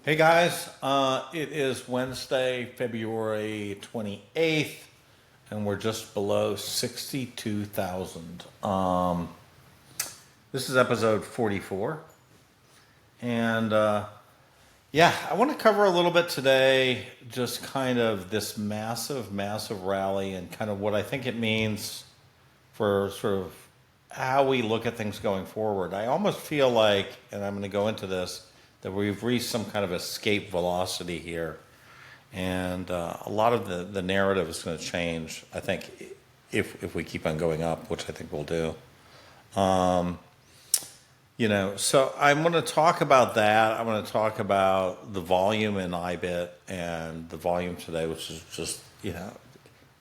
Hey guys, it is Wednesday, February 28th, and we're just below 62,000. This is episode 44. And yeah, I want to cover a little bit today, just kind of this massive rally and kind of what I think it means for sort of how we look at things going forward. I almost feel like, and I'm going to go into this, that we've reached some kind of escape velocity here. And a lot of the narrative is going to change, I think, if we keep on going up, which I think we'll do. So I'm going to talk about that. I'm going to talk about the volume in IBIT and the volume today, which is just,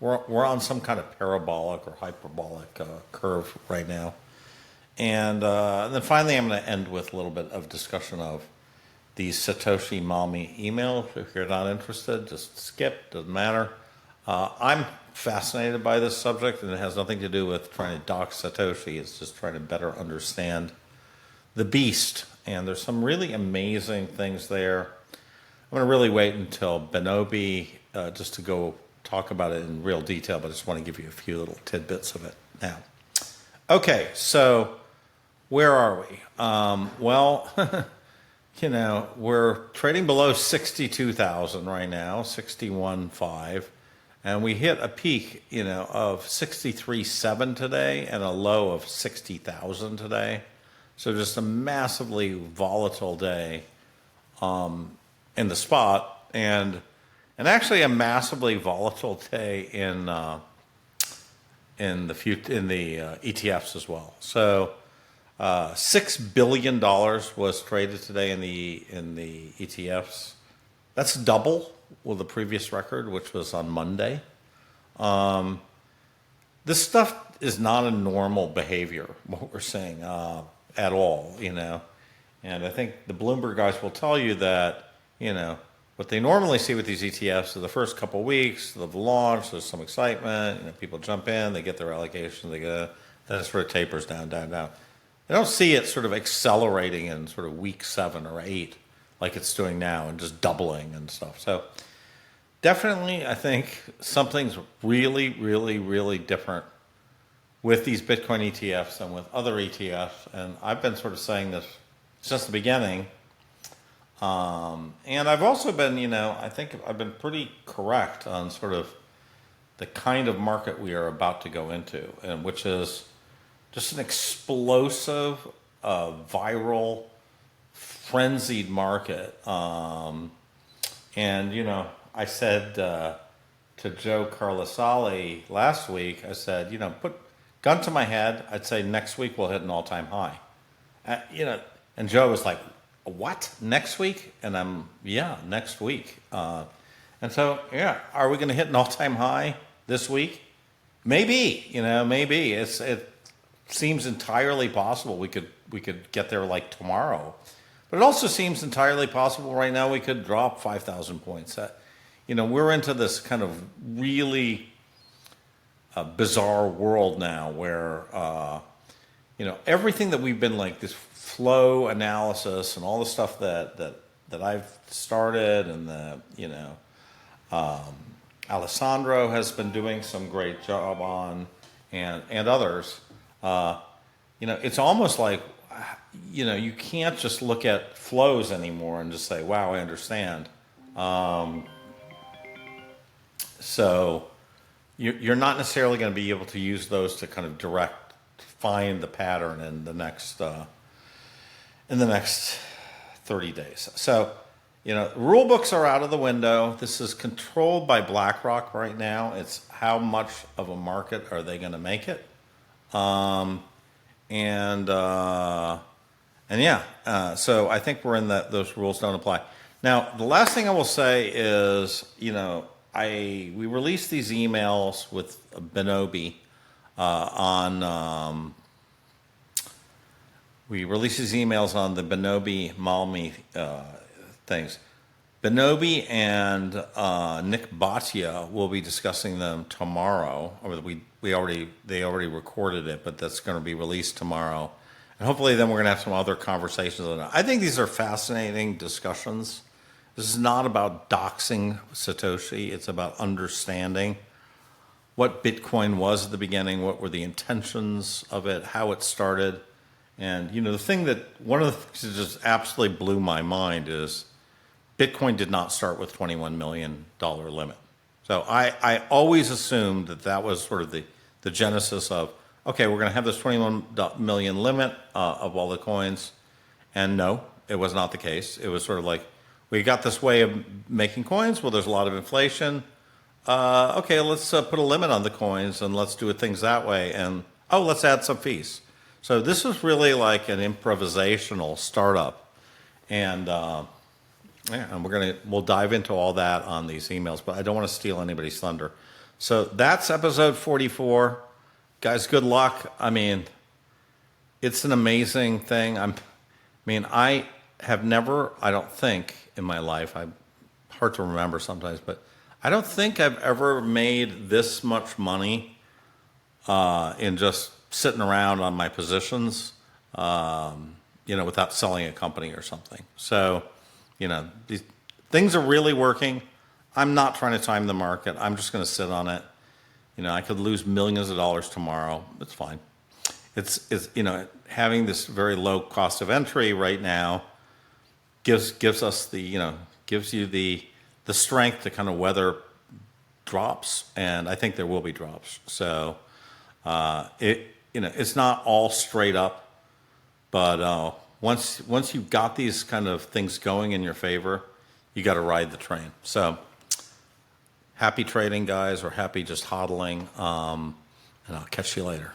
we're on some kind of parabolic or hyperbolic curve right now. And then finally, I'm going to end with a little bit of discussion of the Satoshi Malmi email. If you're not interested, just skip, doesn't matter. I'm fascinated by this subject, and it has nothing to do with trying to dox Satoshi. It's just trying to better understand the beast. And there's some really amazing things there. I'm going to really wait until Benobi just to go talk about it in real detail, but I just want to give you a few little tidbits of it now. Okay, so where are we? We're trading below 62,000 right now, 61.5, and we hit a peak, of 63.7 today and a low of 60,000 today. So just a massively volatile day in the spot, and actually a massively volatile day in the ETFs as well. So. $6 billion was traded today in the ETFs. That's double with the previous record, which was on Monday. This stuff is not a normal behavior, what we're seeing at all, And I think the Bloomberg guys will tell you that, what they normally see with these ETFs is the first couple of weeks of the launch, there's some excitement, people jump in, they get their allocation, then it sort of tapers down. I don't see it sort of accelerating in sort of week 7 or 8 like it's doing now and just doubling and stuff. So definitely I think something's really, really, really different with these Bitcoin ETFs and with other ETFs. And I've been sort of saying this since the beginning. And I've also been, I think I've been pretty correct on sort of the kind of market we are about to go into, and which is just an explosive, viral, frenzied market. I said to Joe Carlasale last week, I said, put gun to my head, I'd say next week we'll hit an all-time high. And Joe was like, what, next week? And next week. Are we going to hit an all-time high this week? Maybe, maybe. It seems entirely possible we could get there like tomorrow, but it also seems entirely possible right now we could drop 5,000 points. We're into this kind of really bizarre world now where everything that we've been like this flow analysis and all the stuff that I've started and Alessandro has been doing some great job on and others. It's almost like, you can't just look at flows anymore and just say, wow, I understand. So you're not necessarily going to be able to use those to kind of find the pattern in the next 30 days. So, rule books are out of the window. This is controlled by BlackRock right now. It's how much of a market are they going to make it? So I think we're in those rules don't apply. Now, the last thing I will say is, we released these emails with Benobi we released these emails on the Benobi Malmi things. Benobi and Nick Bhatia will be discussing them tomorrow. Or they already recorded it, but that's going to be released tomorrow. And hopefully then we're going to have some other conversations on it. I think these are fascinating discussions. This is not about doxing Satoshi. It's about understanding what Bitcoin was at the beginning, what were the intentions of it, how it started. And, one of the things that just absolutely blew my mind is Bitcoin did not start with $21 million limit. So I always assumed that was sort of the genesis of, okay, we're going to have this 21 million limit of all the coins. And no, it was not the case. It was sort of like, we got this way of making coins. Well, there's a lot of inflation. Okay, let's put a limit on the coins and let's do things that way. And, let's add some fees. So this was really like an improvisational startup. And, and we'll dive into all that on these emails, but I don't want to steal anybody's thunder. So that's episode 44. Guys, good luck. I mean, it's an amazing thing. I have never, I don't think in my life, hard to remember sometimes, but I don't think I've ever made this much money in just sitting around on my positions, without selling a company or something. So, these things are really working. I'm not trying to time the market. I'm just going to sit on it. I could lose millions of dollars tomorrow. It's fine. It's having this very low cost of entry right now gives us gives you the strength to kind of weather drops, and I think there will be drops. So it's not all straight up, but once you've got these kind of things going in your favor, you got to ride the train. So happy trading, guys, or happy just hodling, and I'll catch you later.